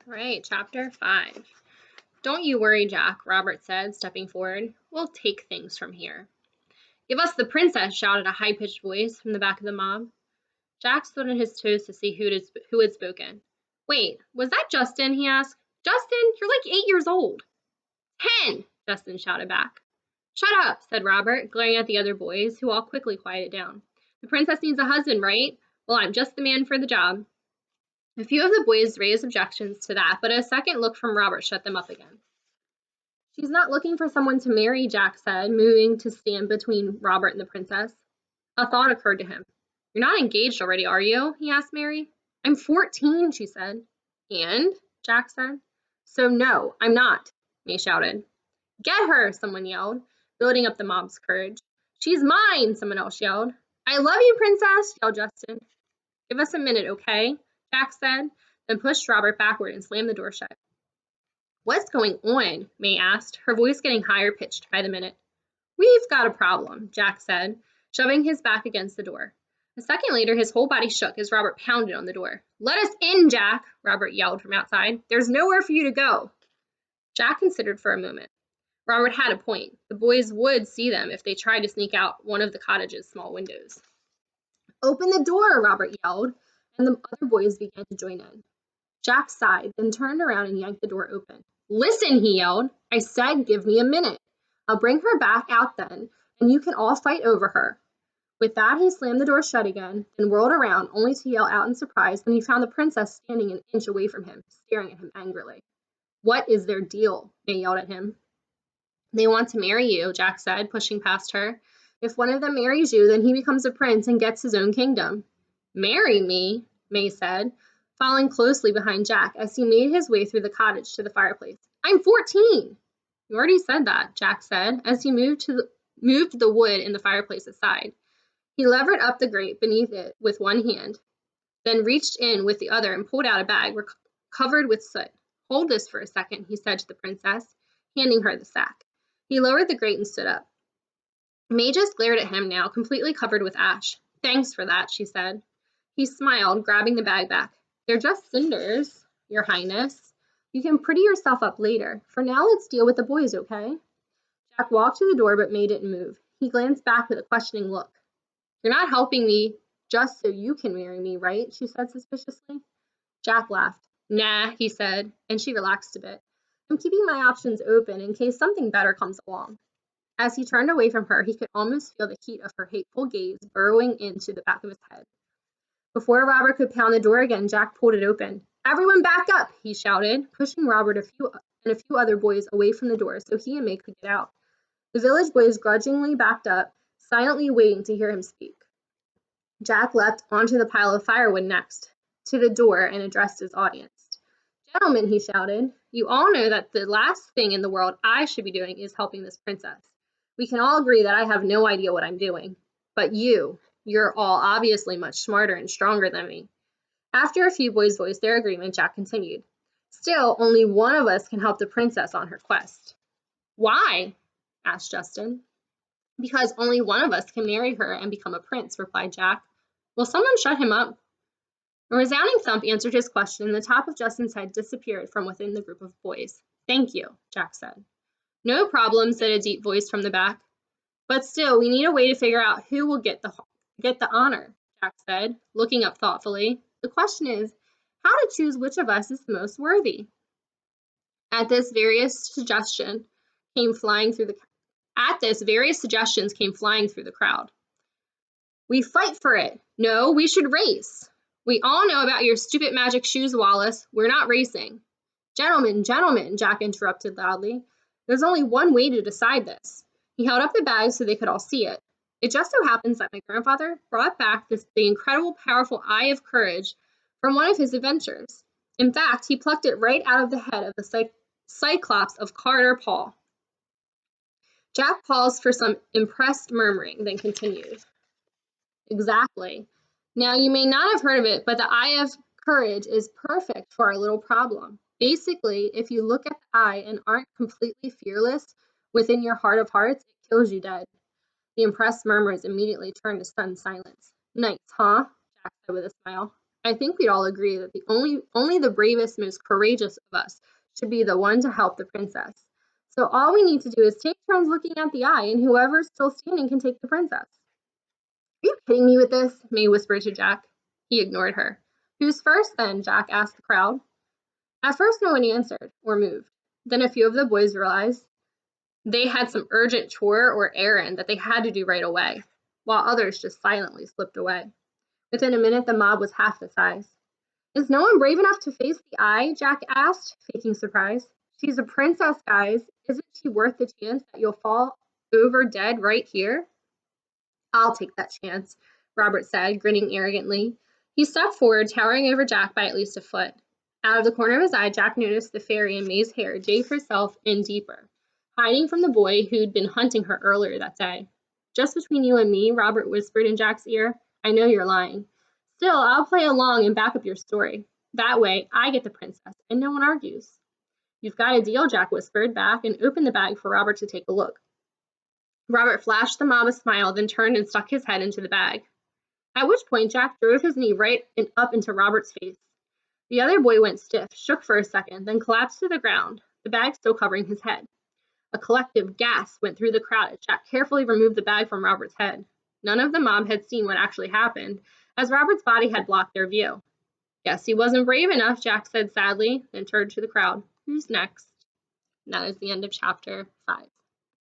All right, chapter 5. Don't you worry, Jack, Robert said, stepping forward. We'll take things from here. Give us the princess, shouted a high-pitched voice from the back of the mob. Jack stood on his toes to see who had spoken. Wait, was that Justin? He asked. Justin, you're like 8 years old. 10, Justin shouted back. Shut up, said Robert, glaring at the other boys, who all quickly quieted down. The princess needs a husband, right? Well, I'm just the man for the job. A few of the boys raised objections to that, but a second look from Robert shut them up again. She's not looking for someone to marry, Jack said, moving to stand between Robert and the princess. A thought occurred to him. You're not engaged already, are you? He asked Mary. I'm 14, she said. And? Jack said. So no, I'm not, May shouted. Get her, someone yelled, building up the mob's courage. She's mine, someone else yelled. I love you, princess, yelled Justin. Give us a minute, okay? Jack said, then pushed Robert backward and slammed the door shut. What's going on? May asked, her voice getting higher pitched by the minute. We've got a problem, Jack said, shoving his back against the door. A second later, his whole body shook as Robert pounded on the door. Let us in, Jack, Robert yelled from outside. There's nowhere for you to go. Jack considered for a moment. Robert had a point. The boys would see them if they tried to sneak out one of the cottage's small windows. Open the door, Robert yelled, and the other boys began to join in. Jack sighed, then turned around and yanked the door open. Listen, he yelled. I said give me a minute. I'll bring her back out then, and you can all fight over her. With that, he slammed the door shut again, then whirled around, only to yell out in surprise when he found the princess standing an inch away from him, staring at him angrily. What is their deal? May yelled at him. They want to marry you, Jack said, pushing past her. If one of them marries you, then he becomes a prince and gets his own kingdom. Marry me, May said, following closely behind Jack as he made his way through the cottage to the fireplace. I'm 14. You already said that, Jack said, as he moved the wood in the fireplace aside. He levered up the grate beneath it with one hand, then reached in with the other and pulled out a bag covered with soot. Hold this for a second, he said to the princess, handing her the sack. He lowered the grate and stood up. May just glared at him now, completely covered with ash. Thanks for that, she said. He smiled, grabbing the bag back. They're just cinders, Your Highness. You can pretty yourself up later. For now, let's deal with the boys, okay? Jack walked to the door, but May didn't move. He glanced back with a questioning look. You're not helping me just so you can marry me, right? She said suspiciously. Jack laughed. Nah, he said, and she relaxed a bit. I'm keeping my options open in case something better comes along. As he turned away from her, he could almost feel the heat of her hateful gaze burrowing into the back of his head. Before Robert could pound the door again, Jack pulled it open. Everyone back up, he shouted, pushing Robert and a few other boys away from the door so he and May could get out. The village boys grudgingly backed up, silently waiting to hear him speak. Jack leapt onto the pile of firewood next to the door and addressed his audience. Gentlemen, he shouted, you all know that the last thing in the world I should be doing is helping this princess. We can all agree that I have no idea what I'm doing. But you're all obviously much smarter and stronger than me. After a few boys voiced their agreement, Jack continued. Still, only one of us can help the princess on her quest. Why? Asked Justin. Because only one of us can marry her and become a prince, replied Jack. Will someone shut him up? A resounding thump answered his question, and the top of Justin's head disappeared from within the group of boys. Thank you, Jack said. No problem, said a deep voice from the back. But still, we need a way to figure out who will get the honor, Jack said, looking up thoughtfully. The question is, how to choose which of us is the most worthy? At this, various suggestions came flying through the crowd. We fight for it. No, we should race. We all know about your stupid magic shoes, Wallace. We're not racing. Gentlemen, Jack interrupted loudly. There's only one way to decide this. He held up the bag so they could all see it. It just so happens that my grandfather brought back the incredible, powerful Eye of Courage from one of his adventures. In fact, he plucked it right out of the head of the Cyclops of Carter Paul. Jack paused for some impressed murmuring, then continued. Exactly. Now, you may not have heard of it, but the Eye of Courage is perfect for our little problem. Basically, if you look at the eye and aren't completely fearless within your heart of hearts, it kills you dead. The impressed murmurs immediately turned to stunned silence. Nice, huh? Jack said with a smile. I think we'd all agree that only the bravest, most courageous of us should be the one to help the princess. So all we need to do is take turns looking at the eye, and whoever's still standing can take the princess. Are you kidding me with this? May whispered to Jack. He ignored her. Who's first then? Jack asked the crowd. At first no one answered or moved. Then a few of the boys realized they had some urgent chore or errand that they had to do right away, while others just silently slipped away. Within a minute, the mob was half the size. Is no one brave enough to face the eye? Jack asked, faking surprise. She's a princess, guys. Isn't she worth the chance that you'll fall over dead right here? I'll take that chance, Robert said, grinning arrogantly. He stepped forward, towering over Jack by at least a foot. Out of the corner of his eye, Jack noticed the fairy in May's hair dig herself in deeper, hiding from the boy who'd been hunting her earlier that day. Just between you and me, Robert whispered in Jack's ear, I know you're lying. Still, I'll play along and back up your story. That way, I get the princess, and no one argues. You've got a deal, Jack whispered back and opened the bag for Robert to take a look. Robert flashed the mob a smile, then turned and stuck his head into the bag. At which point, Jack drove his knee right up into Robert's face. The other boy went stiff, shook for a second, then collapsed to the ground, the bag still covering his head. A collective gasp went through the crowd as Jack carefully removed the bag from Robert's head. None of the mob had seen what actually happened, as Robert's body had blocked their view. Guess he wasn't brave enough, Jack said sadly, then turned to the crowd. Who's next? And that is the end of chapter 5.